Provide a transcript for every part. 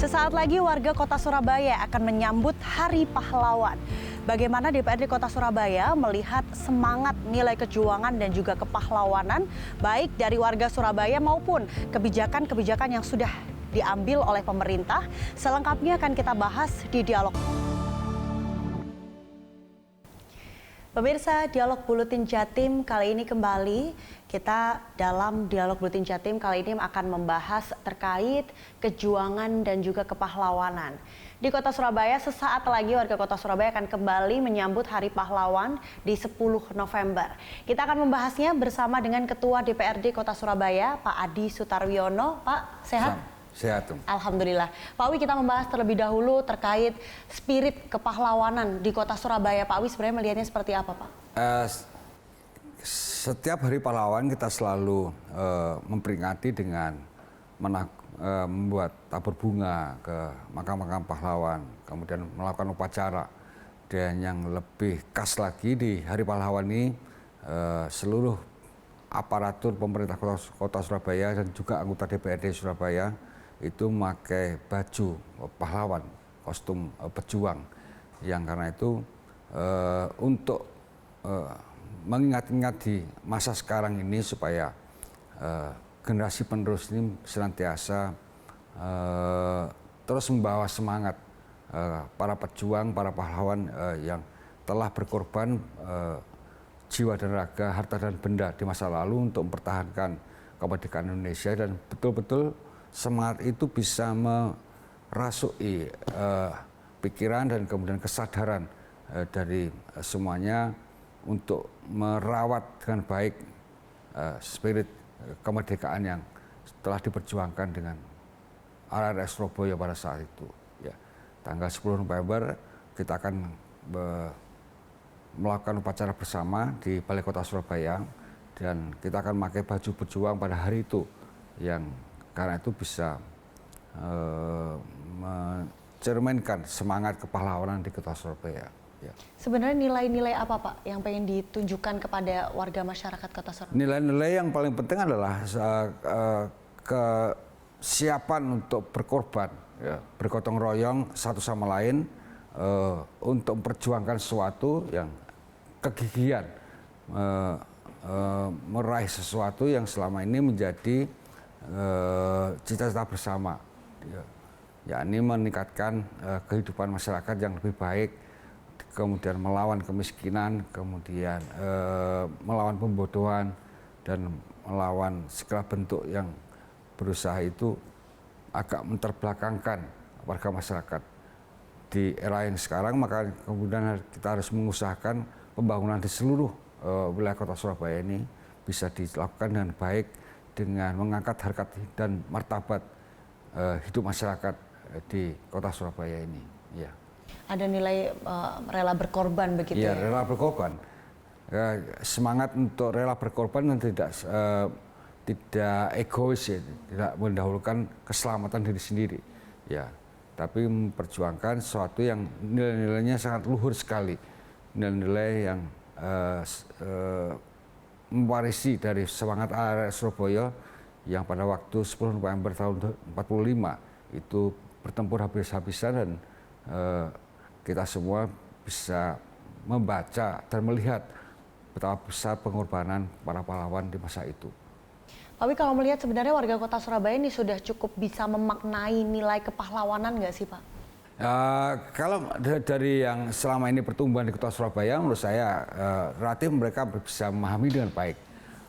Sesaat lagi warga Kota Surabaya akan menyambut Hari Pahlawan. Bagaimana DPRD Kota Surabaya melihat semangat nilai kejuangan dan juga kepahlawanan baik dari warga Surabaya maupun kebijakan-kebijakan yang sudah diambil oleh pemerintah. Selengkapnya akan kita bahas di dialog. Pemirsa, Dialog Buletin Jatim kali ini kembali. Kita dalam Dialog Buletin Jatim kali ini akan membahas terkait kejuangan dan juga kepahlawanan. Di Kota Surabaya, sesaat lagi warga Kota Surabaya akan kembali menyambut Hari Pahlawan di 10 November. Kita akan membahasnya bersama dengan Ketua DPRD Kota Surabaya, Pak Adi Sutarwiono. Pak, sehat? Sehat. Alhamdulillah. Pak Wi, kita membahas terlebih dahulu terkait spirit kepahlawanan di Kota Surabaya. Pak Wi sebenarnya melihatnya seperti apa, Pak? Setiap Hari Pahlawan kita selalu memperingati dengan membuat tabur bunga ke makam-makam pahlawan, kemudian melakukan upacara. Dan yang lebih khas lagi di Hari Pahlawan ini, seluruh aparatur pemerintah Kota Surabaya dan juga anggota DPRD Surabaya itu memakai baju pahlawan, kostum pejuang, yang karena itu untuk mengingat-ingat di masa sekarang ini supaya generasi penerus ini senantiasa terus membawa semangat para pejuang, para pahlawan yang telah berkorban jiwa dan raga, harta dan benda di masa lalu untuk mempertahankan kemerdekaan Indonesia, dan betul-betul semangat itu bisa merasuki pikiran dan kemudian kesadaran dari semuanya untuk merawat dengan baik spirit kemerdekaan yang telah diperjuangkan dengan arek-arek Surabaya pada saat itu. Ya, tanggal 10 November kita akan melakukan upacara bersama di Balai Kota Surabaya, dan kita akan memakai baju berjuang pada hari itu, yang karena itu bisa mencerminkan semangat kepahlawanan di Kota Surabaya. Ya. Sebenarnya nilai-nilai apa, Pak, yang pengen ditunjukkan kepada warga masyarakat Kota Surabaya? Nilai-nilai yang paling penting adalah kesiapan untuk berkorban, ya, bergotong royong satu sama lain untuk memperjuangkan sesuatu, yang kegigihan meraih sesuatu yang selama ini menjadi cita-cita bersama, yakni meningkatkan kehidupan masyarakat yang lebih baik, kemudian melawan kemiskinan, kemudian melawan pembodohan, dan melawan segala bentuk yang berusaha itu agak menterbelakangkan warga masyarakat. Di era yang sekarang, maka kemudian kita harus mengusahakan pembangunan di seluruh wilayah Kota Surabaya ini bisa dilakukan dengan baik, dengan mengangkat harkat dan martabat hidup masyarakat di Kota Surabaya ini. Ya. Ada nilai rela berkorban begitu ya? Rela berkorban. Semangat untuk rela berkorban dan tidak egois, ya, tidak mendahulukan keselamatan diri sendiri. Ya, tapi memperjuangkan sesuatu yang nilai-nilainya sangat luhur sekali. Nilai-nilai yang mewarisi dari semangat arek Surabaya yang pada waktu 10 November tahun 45 itu bertempur habis-habisan, dan kita semua bisa membaca dan melihat betapa besar pengorbanan para pahlawan di masa itu. Pak Wi, kalau melihat sebenarnya warga Kota Surabaya ini sudah cukup bisa memaknai nilai kepahlawanan nggak sih, Pak? Kalau dari yang selama ini pertumbuhan di Kota Surabaya, menurut saya relatif mereka bisa memahami dengan baik.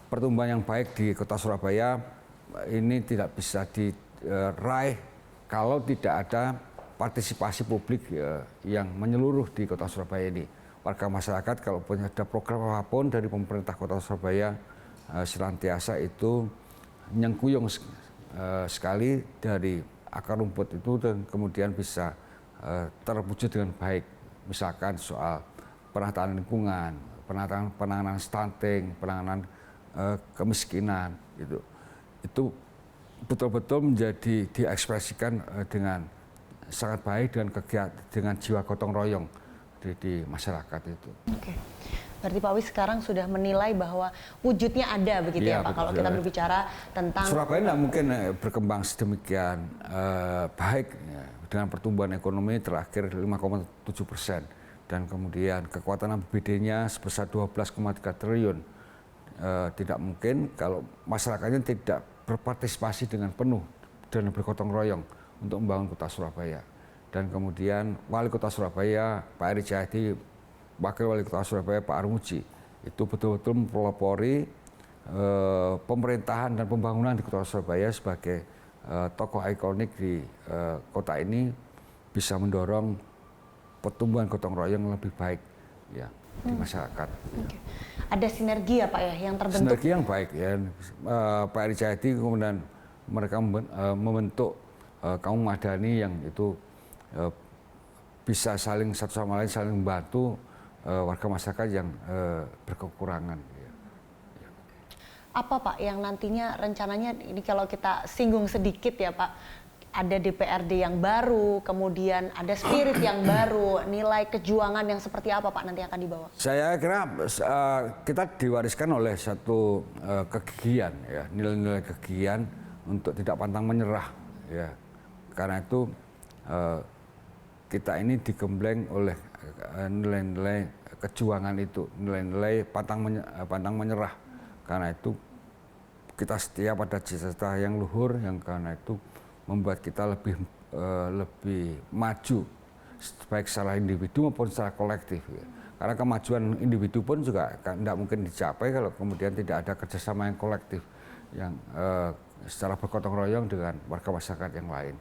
Pertumbuhan yang baik di Kota Surabaya ini tidak bisa diraih kalau tidak ada partisipasi publik yang menyeluruh di Kota Surabaya ini. Warga masyarakat kalau punya ada program apapun dari pemerintah Kota Surabaya senantiasa itu nyengkuyung sekali dari akar rumput itu, dan kemudian bisa terwujud dengan baik. Misalkan soal penataan lingkungan, penanganan stunting, penanganan kemiskinan, itu betul-betul menjadi diekspresikan dengan sangat baik, dengan jiwa gotong royong di masyarakat itu. Oke. Berarti Pak Awi sekarang sudah menilai bahwa wujudnya ada begitu ya Pak, kalau kita berbicara tentang Surabaya tidak mungkin berkembang sedemikian baik ya, dengan pertumbuhan ekonomi terakhir 5,7% dan kemudian kekuatan APBD-nya sebesar 12,3 triliun. Tidak mungkin kalau masyarakatnya tidak berpartisipasi dengan penuh dan bergotong royong untuk membangun kota Surabaya. Dan kemudian Wali Kota Surabaya, Pak Eri Cahyadi, Wakil Wali Kota Surabaya, Pak Armuji, itu betul-betul mempelopori pemerintahan dan pembangunan di Kota Surabaya sebagai tokoh ikonik di kota ini bisa mendorong pertumbuhan gotong royong yang lebih baik ya di masyarakat. Okay. Ada sinergi ya Pak ya yang terbentuk? Sinergi yang baik ya. Pak Eri Cahyadi kemudian mereka membentuk kaum madani yang itu bisa saling satu sama lain saling membantu warga masyarakat yang berkekurangan. Apa Pak yang nantinya rencananya ini kalau kita singgung sedikit ya Pak, ada DPRD yang baru, kemudian ada spirit yang baru, nilai kejuangan yang seperti apa Pak nanti akan dibawa? Saya kira kita diwariskan oleh satu kegigihan ya, nilai-nilai kegigihan untuk tidak pantang menyerah ya. Karena itu kita ini digembleng oleh nilai-nilai kejuangan itu, nilai-nilai pantang menyerah. Karena itu kita setia pada cita-cita yang luhur, yang karena itu membuat kita lebih maju, baik secara individu maupun secara kolektif. Ya. Karena kemajuan individu pun juga tidak mungkin dicapai kalau kemudian tidak ada kerjasama yang kolektif, yang secara bergotong royong dengan warga masyarakat yang lain.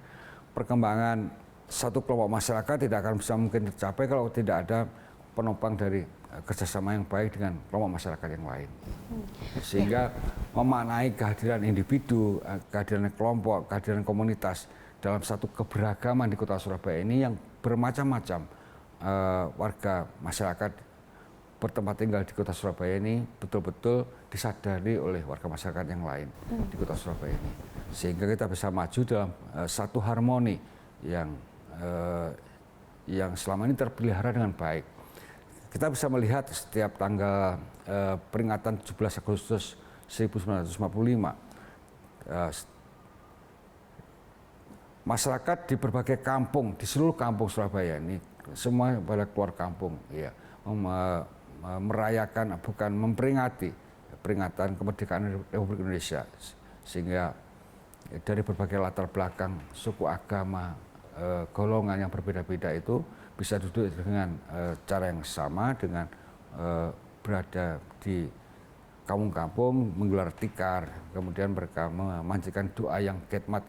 Perkembangan satu kelompok masyarakat tidak akan bisa mungkin tercapai kalau tidak ada penopang dari kerjasama yang baik dengan kelompok masyarakat yang lain. Sehingga memaknai kehadiran individu, kehadiran kelompok, kehadiran komunitas dalam satu keberagaman di Kota Surabaya ini yang bermacam-macam warga masyarakat bertempat tinggal di Kota Surabaya ini betul-betul disadari oleh warga masyarakat yang lain di Kota Surabaya ini. Sehingga kita bisa maju dalam satu harmoni yang selama ini terpelihara dengan baik. Kita bisa melihat setiap tanggal peringatan 17 Agustus 1945, masyarakat di berbagai kampung, di seluruh kampung Surabaya ini, semua pada keluar kampung, ya, merayakan, bukan memperingati peringatan kemerdekaan Republik Indonesia, sehingga dari berbagai latar belakang, suku, agama, golongan yang berbeda-beda itu bisa duduk dengan cara yang sama, dengan berada di kampung-kampung, menggelar tikar, kemudian mereka memanjatkan doa yang khidmat,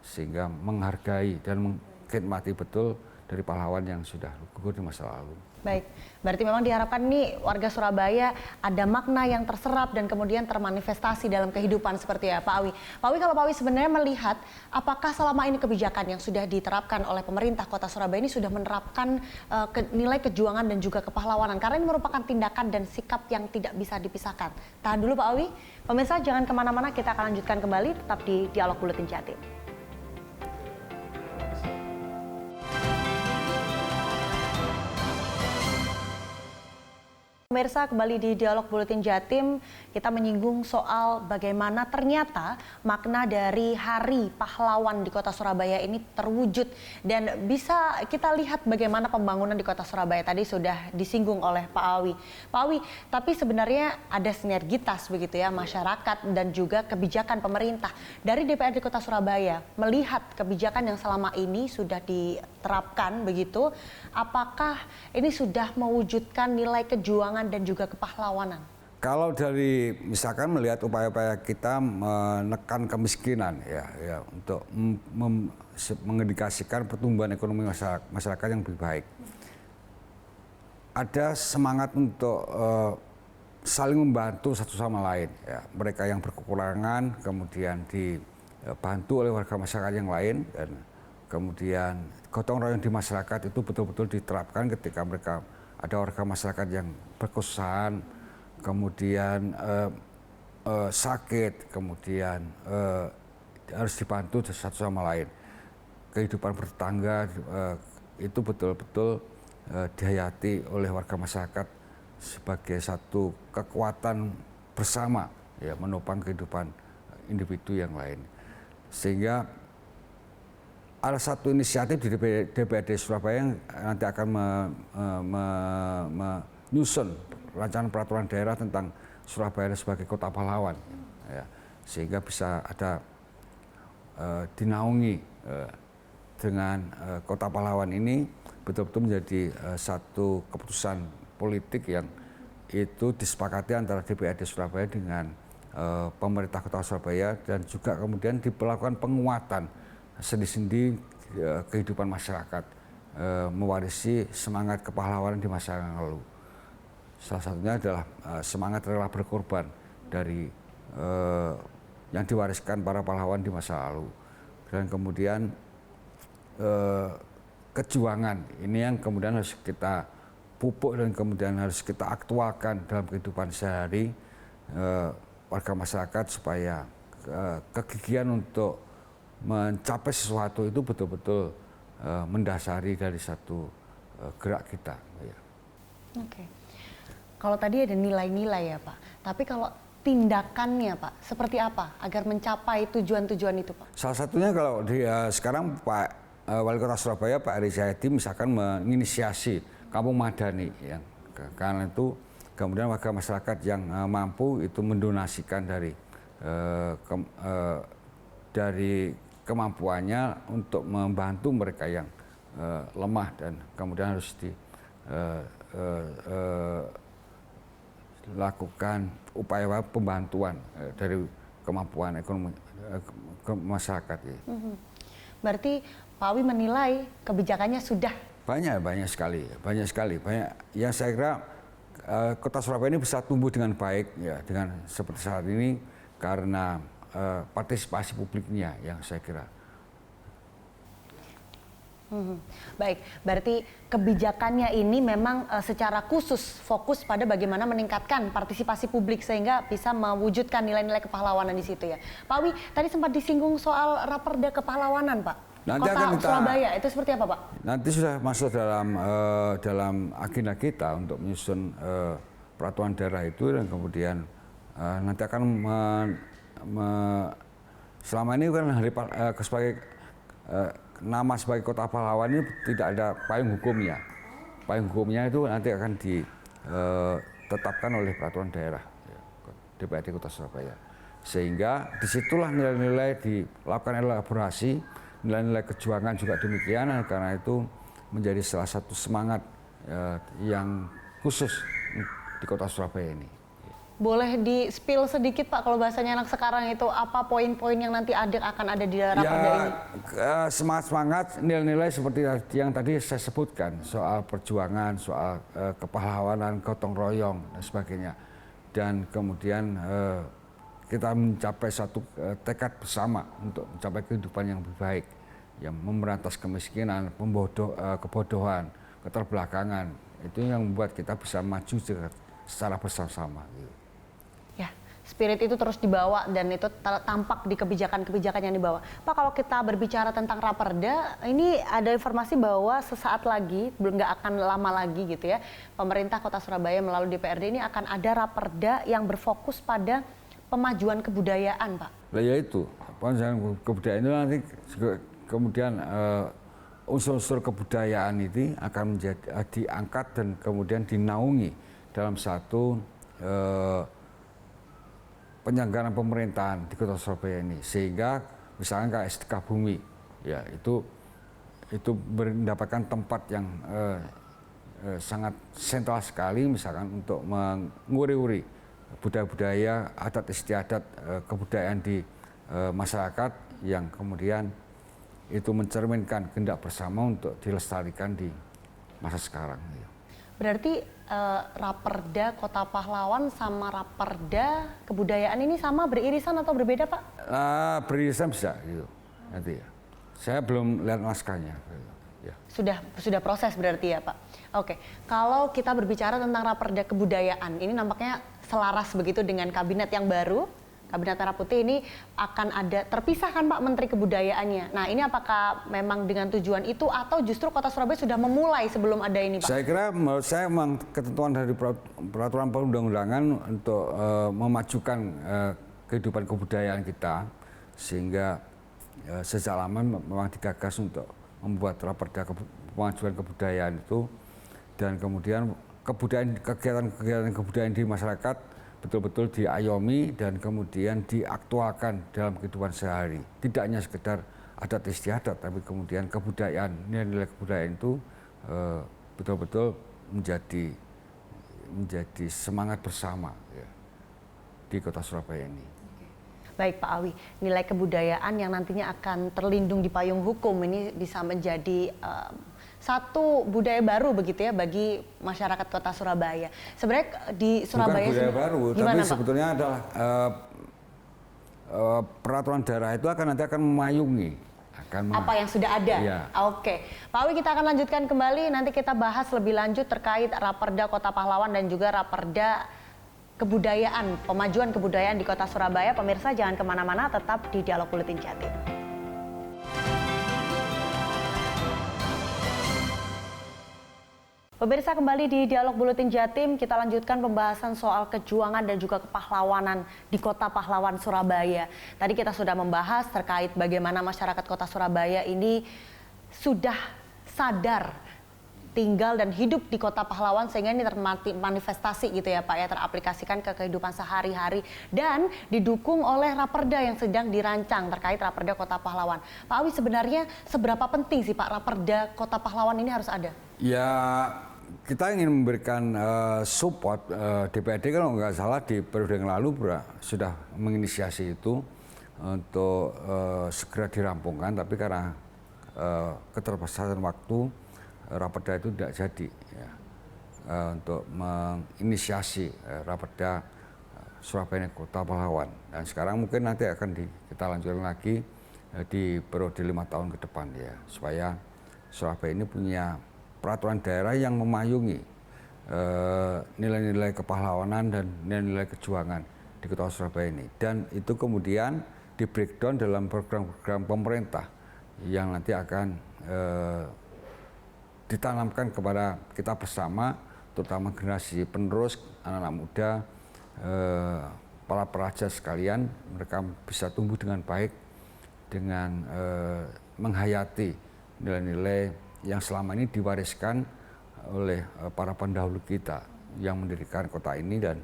sehingga menghargai dan mengkhidmati betul dari pahlawan yang sudah gugur di masa lalu. Baik, berarti memang diharapkan nih warga Surabaya ada makna yang terserap dan kemudian termanifestasi dalam kehidupan seperti ya Pak Awi. Pak Awi, kalau Pak Awi sebenarnya melihat apakah selama ini kebijakan yang sudah diterapkan oleh pemerintah Kota Surabaya ini sudah menerapkan nilai kejuangan dan juga kepahlawanan, karena ini merupakan tindakan dan sikap yang tidak bisa dipisahkan. Tahan dulu Pak Awi, pemirsa jangan kemana-mana, kita akan lanjutkan kembali tetap di Dialog Buletin Jatim. Pemirsa, kembali di Dialog Buletin Jatim, kita menyinggung soal bagaimana ternyata makna dari Hari Pahlawan di Kota Surabaya ini terwujud, dan bisa kita lihat bagaimana pembangunan di Kota Surabaya tadi sudah disinggung oleh Pak Awi. Pak Awi, tapi sebenarnya ada sinergitas begitu ya masyarakat dan juga kebijakan pemerintah. Dari DPRD Kota Surabaya melihat kebijakan yang selama ini sudah diterapkan begitu, apakah ini sudah mewujudkan nilai kejuangan dan juga kepahlawanan? Kalau dari misalkan melihat upaya-upaya kita menekan kemiskinan ya untuk mengindikasikan pertumbuhan ekonomi masyarakat yang lebih baik. Ada semangat untuk saling membantu satu sama lain ya. Mereka yang berkekurangan kemudian dibantu oleh warga masyarakat yang lain, dan kemudian gotong royong di masyarakat itu betul-betul diterapkan ketika mereka ada warga masyarakat yang berkesusahan, kemudian sakit, kemudian harus dibantu satu sama lain. Kehidupan bertetangga itu betul-betul dihayati oleh warga masyarakat sebagai satu kekuatan bersama ya menopang kehidupan individu yang lain. Sehingga ada satu inisiatif di DPRD Surabaya yang nanti akan menyusun rancangan peraturan daerah tentang Surabaya sebagai kota pahlawan, ya, sehingga bisa ada dinaungi dengan kota pahlawan ini betul-betul menjadi satu keputusan politik yang itu disepakati antara DPRD Surabaya dengan pemerintah kota Surabaya, dan juga kemudian diperlakukan penguatan sendi-sendi kehidupan masyarakat, mewarisi semangat kepahlawanan di masa yang lalu. Salah satunya adalah semangat rela berkorban dari yang diwariskan para pahlawan di masa lalu. Dan kemudian kejuangan ini yang kemudian harus kita pupuk dan kemudian harus kita aktualkan dalam kehidupan sehari warga masyarakat, supaya kegigihan untuk mencapai sesuatu itu betul-betul mendasari dari satu gerak kita. Ya. Oke. Kalau tadi ada nilai-nilai ya Pak, tapi kalau tindakannya Pak, seperti apa agar mencapai tujuan-tujuan itu Pak? Salah satunya kalau sekarang Pak Wali Kota Surabaya, Pak Eri Cahyadi misalkan menginisiasi Kampung Madani, ya. Karena itu kemudian warga masyarakat yang mampu itu mendonasikan dari kemampuannya untuk membantu mereka yang lemah, dan kemudian harus dilakukan upaya pembantuan dari kemampuan ekonomi ke masyarakat. Berarti Pak Awi menilai kebijakannya sudah banyak sekali. Yang saya kira Kota Surabaya ini bisa tumbuh dengan baik ya, dengan seperti saat ini karena partisipasi publiknya yang saya kira. Baik, berarti kebijakannya ini memang secara khusus fokus pada bagaimana meningkatkan partisipasi publik sehingga bisa mewujudkan nilai-nilai kepahlawanan di situ ya. Pak Awi, tadi sempat disinggung soal Raperda Kepahlawanan Pak. Nanti Kota Surabaya itu seperti apa Pak? Nanti sudah masuk dalam agenda kita untuk menyusun peraturan daerah itu, dan kemudian nanti akan selama ini kan sebagai nama sebagai kota pahlawan ini tidak ada payung hukumnya. Payung hukumnya itu nanti akan ditetapkan oleh peraturan daerah DPRD Kota Surabaya. Sehingga disitulah nilai-nilai dilakukan elaborasi, nilai-nilai kejuangan juga demikian, karena itu menjadi salah satu semangat yang khusus di Kota Surabaya ini. Boleh di-spill sedikit Pak, kalau bahasanya anak sekarang itu apa poin-poin yang nanti akan ada di dalam Raperda ini? Semangat nilai-nilai seperti yang tadi saya sebutkan, soal perjuangan, soal kepahlawanan, gotong royong dan sebagainya. Dan kemudian kita mencapai satu tekad bersama untuk mencapai kehidupan yang lebih baik, yang memberantas kemiskinan, kebodohan, keterbelakangan. Itu yang membuat kita bisa maju secara bersama-sama. Ya, spirit itu terus dibawa dan itu tampak di kebijakan-kebijakan yang dibawa. Pak, kalau kita berbicara tentang Raperda, ini ada informasi bahwa sesaat lagi, belum nggak akan lama lagi gitu ya, pemerintah Kota Surabaya melalui DPRD ini akan ada Raperda yang berfokus pada pemajuan kebudayaan, Pak. Nah, ya itu, pemajuan kebudayaan itu nanti kemudian unsur-unsur kebudayaan ini akan menjadi diangkat dan kemudian dinaungi dalam satu penyelenggaraan pemerintahan di Kota Surabaya ini, sehingga misalnya kayak Setikabumi, ya itu mendapatkan tempat yang sangat sentral sekali, misalkan untuk menguri-uri budaya-budaya, adat istiadat, kebudayaan di masyarakat yang kemudian itu mencerminkan kehendak bersama untuk dilestarikan di masa sekarang. Berarti Raperda Kota Pahlawan sama Raperda kebudayaan ini sama beririsan atau berbeda Pak? Beririsan bisa gitu nanti ya. Saya belum lihat naskahnya. Ya. Sudah proses berarti ya Pak. Oke, kalau kita berbicara tentang Raperda kebudayaan ini nampaknya selaras begitu dengan kabinet yang baru Kabinet Merah Putih ini akan ada terpisah kan Pak Menteri Kebudayaannya. Nah ini apakah memang dengan tujuan itu atau justru Kota Surabaya sudah memulai sebelum ada ini Pak? Saya kira menurut saya memang ketentuan dari peraturan perundang-undangan untuk memajukan kehidupan kebudayaan kita, sehingga sejak lama memang digagas untuk membuat raperda kemajuan kebudayaan itu, dan kemudian kegiatan-kegiatan kebudayaan di masyarakat betul-betul diayomi dan kemudian diaktualkan dalam kehidupan sehari. Tidak hanya sekedar adat istiadat, tapi kemudian kebudayaan, nilai-nilai kebudayaan itu betul-betul menjadi semangat bersama ya, di Kota Surabaya ini. Baik Pak Awi, nilai kebudayaan yang nantinya akan terlindung di payung hukum ini bisa menjadi satu budaya baru begitu ya bagi masyarakat Kota Surabaya. Sebenarnya di Surabaya bukan budaya baru, tapi Pak? sebetulnya adalah peraturan daerah itu nanti akan memayungi apa yang sudah ada. Ya. Oke, Pak Awi, kita akan lanjutkan kembali. Nanti kita bahas lebih lanjut terkait Raperda Kota Pahlawan dan juga Raperda Kebudayaan, pemajuan kebudayaan di Kota Surabaya. Pemirsa jangan kemana-mana, tetap di Dialog Buletin Jatim. Pemirsa, kembali di Dialog Buletin Jatim, kita lanjutkan pembahasan soal kejuangan dan juga kepahlawanan di Kota Pahlawan Surabaya. Tadi kita sudah membahas terkait bagaimana masyarakat Kota Surabaya ini sudah sadar tinggal dan hidup di Kota Pahlawan, sehingga ini termanifestasi gitu ya Pak ya, teraplikasikan ke kehidupan sehari-hari dan didukung oleh raperda yang sedang dirancang terkait Raperda Kota Pahlawan. Pak Awi, sebenarnya seberapa penting sih Pak Raperda Kota Pahlawan ini harus ada? Ya, kita ingin memberikan support. DPRD kalau nggak salah di periode yang lalu sudah menginisiasi itu untuk segera dirampungkan, tapi karena keterbatasan waktu, raperda itu tidak jadi ya, untuk menginisiasi raperda Surabaya Kota Pahlawan. Dan sekarang mungkin nanti akan kita lanjutkan lagi di periode 5 tahun ke depan ya, supaya Surabaya ini punya peraturan daerah yang memayungi nilai-nilai kepahlawanan dan nilai-nilai kejuangan di Kota Surabaya ini. Dan itu kemudian di breakdown dalam program-program pemerintah yang nanti akan ditanamkan kepada kita bersama, terutama generasi penerus, anak-anak muda, para pelajar sekalian. Mereka bisa tumbuh dengan baik dengan menghayati nilai-nilai yang selama ini diwariskan oleh para pendahulu kita yang mendirikan kota ini, dan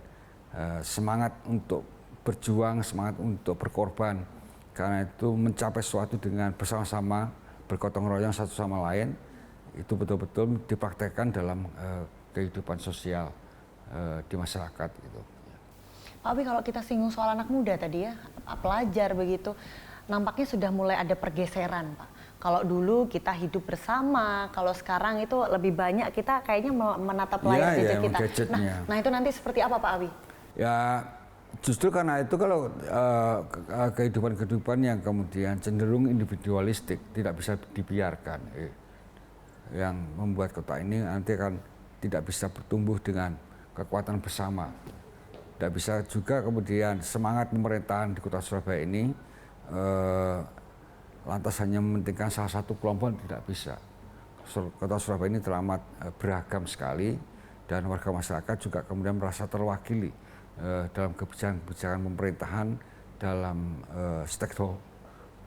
semangat untuk berjuang, semangat untuk berkorban, karena itu mencapai sesuatu dengan bersama-sama, bergotong royong satu sama lain, itu betul-betul dipraktekkan dalam kehidupan sosial di masyarakat gitu. Pak Abi, kalau kita singgung soal anak muda tadi ya, pelajar begitu, nampaknya sudah mulai ada pergeseran Pak. Kalau dulu kita hidup bersama, kalau sekarang itu lebih banyak kita kayaknya menatap layar gadget kita. Nah itu nanti seperti apa Pak Abi? Ya justru karena itu kalau kehidupan yang kemudian cenderung individualistik tidak bisa dibiarkan. Yang membuat kota ini nanti akan tidak bisa bertumbuh dengan kekuatan bersama. Tidak bisa juga kemudian semangat pemerintahan di Kota Surabaya ini lantas hanya mementingkan salah satu kelompok, tidak bisa. Kota Surabaya ini teramat beragam sekali, dan warga masyarakat juga kemudian merasa terwakili dalam kebijakan-kebijakan pemerintahan, dalam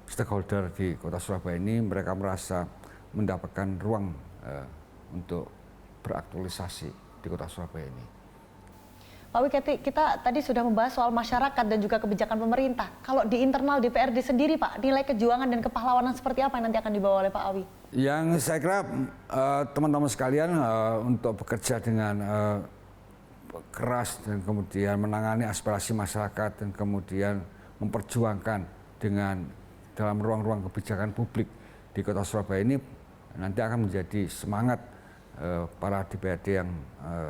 stakeholder di Kota Surabaya ini. Mereka merasa mendapatkan ruang untuk beraktualisasi di Kota Surabaya ini. Pak Wi, kita tadi sudah membahas soal masyarakat dan juga kebijakan pemerintah. Kalau di internal DPRD sendiri Pak, nilai kejuangan dan kepahlawanan seperti apa yang nanti akan dibawa oleh Pak Awi? Yang saya kira teman-teman sekalian untuk bekerja dengan keras dan kemudian menangani aspirasi masyarakat dan kemudian memperjuangkan dengan dalam ruang-ruang kebijakan publik di Kota Surabaya ini nanti akan menjadi semangat para DPRD yang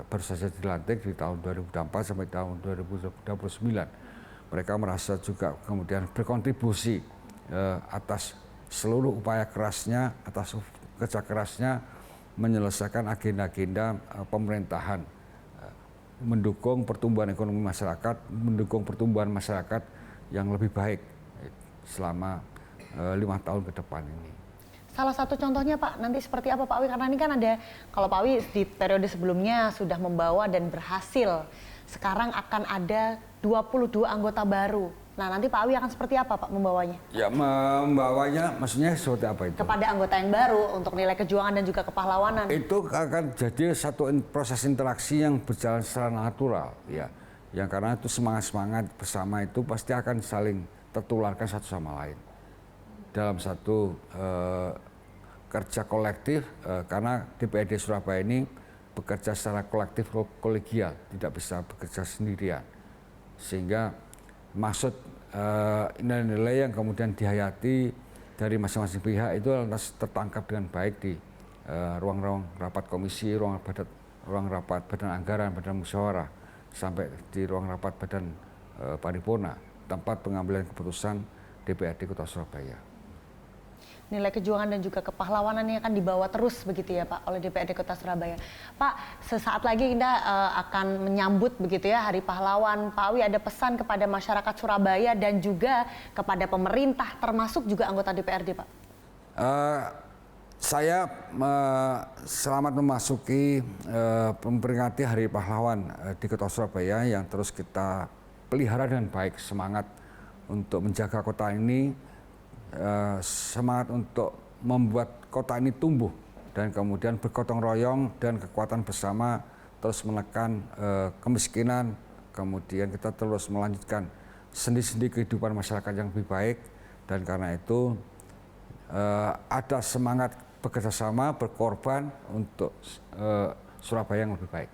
baru saja dilantik di tahun 2024 sampai tahun 2029. Mereka merasa juga kemudian berkontribusi atas seluruh upaya kerasnya, atas kerja kerasnya menyelesaikan agenda-agenda pemerintahan, mendukung pertumbuhan ekonomi masyarakat, mendukung pertumbuhan masyarakat yang lebih baik selama 5 tahun ke depan ini. Salah satu contohnya Pak, nanti seperti apa Pak Awi? Karena ini kan ada, kalau Pak Awi di periode sebelumnya sudah membawa dan berhasil. Sekarang akan ada 22 anggota baru. Nah nanti Pak Awi akan seperti apa Pak membawanya? Ya membawanya maksudnya seperti apa itu? Kepada anggota yang baru untuk nilai kejuangan dan juga kepahlawanan. Itu akan jadi satu proses interaksi yang berjalan secara natural ya. Yang karena itu semangat-semangat bersama itu pasti akan saling tertularkan satu sama lain. Dalam satu kerja kolektif karena DPRD Surabaya ini bekerja secara kolektif kolegial, tidak bisa bekerja sendirian, sehingga maksud nilai-nilai yang kemudian dihayati dari masing-masing pihak itu lantas tertangkap dengan baik di ruang-ruang rapat komisi, ruang rapat badan anggaran, badan musyawarah, sampai di ruang rapat badan paripurna, tempat pengambilan keputusan DPRD Kota Surabaya. Nilai kejuangan dan juga kepahlawanan yang akan dibawa terus begitu ya Pak oleh DPRD Kota Surabaya. Pak, sesaat lagi kita akan menyambut begitu ya Hari Pahlawan. Pak Awi ada pesan kepada masyarakat Surabaya dan juga kepada pemerintah termasuk juga anggota DPRD Pak? Saya selamat memasuki memperingati Hari Pahlawan di Kota Surabaya yang terus kita pelihara dengan baik, semangat untuk menjaga kota ini, semangat untuk membuat kota ini tumbuh dan kemudian bergotong royong dan kekuatan bersama terus menekan kemiskinan, kemudian kita terus melanjutkan sendi-sendi kehidupan masyarakat yang lebih baik, dan karena itu ada semangat bekerja sama, berkorban untuk Surabaya yang lebih baik.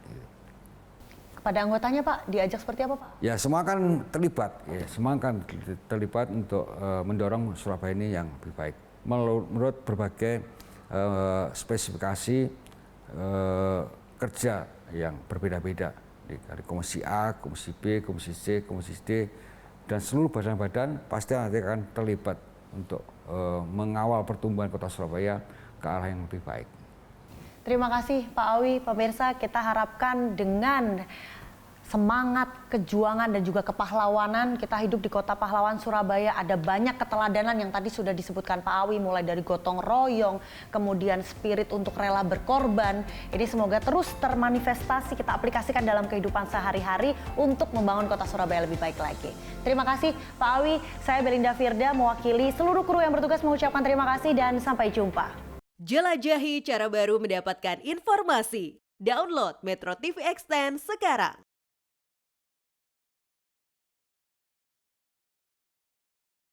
Kepada anggotanya Pak, diajak seperti apa Pak? Ya semua kan terlibat, ya, semua kan terlibat untuk mendorong Surabaya ini yang lebih baik. Menurut berbagai spesifikasi kerja yang berbeda-beda dari Komisi A, Komisi B, Komisi C, Komisi D, dan seluruh badan-badan pasti nanti akan terlibat untuk mengawal pertumbuhan Kota Surabaya ke arah yang lebih baik. Terima kasih Pak Awi. Pemirsa, kita harapkan dengan semangat kejuangan dan juga kepahlawanan, kita hidup di Kota Pahlawan Surabaya, ada banyak keteladanan yang tadi sudah disebutkan Pak Awi, mulai dari gotong royong, kemudian spirit untuk rela berkorban. Ini semoga terus termanifestasi, kita aplikasikan dalam kehidupan sehari-hari untuk membangun Kota Surabaya lebih baik lagi. Terima kasih Pak Awi. Saya Belinda Firda mewakili seluruh kru yang bertugas mengucapkan terima kasih dan sampai jumpa. Jelajahi cara baru mendapatkan informasi. Download Metro TV Extend sekarang.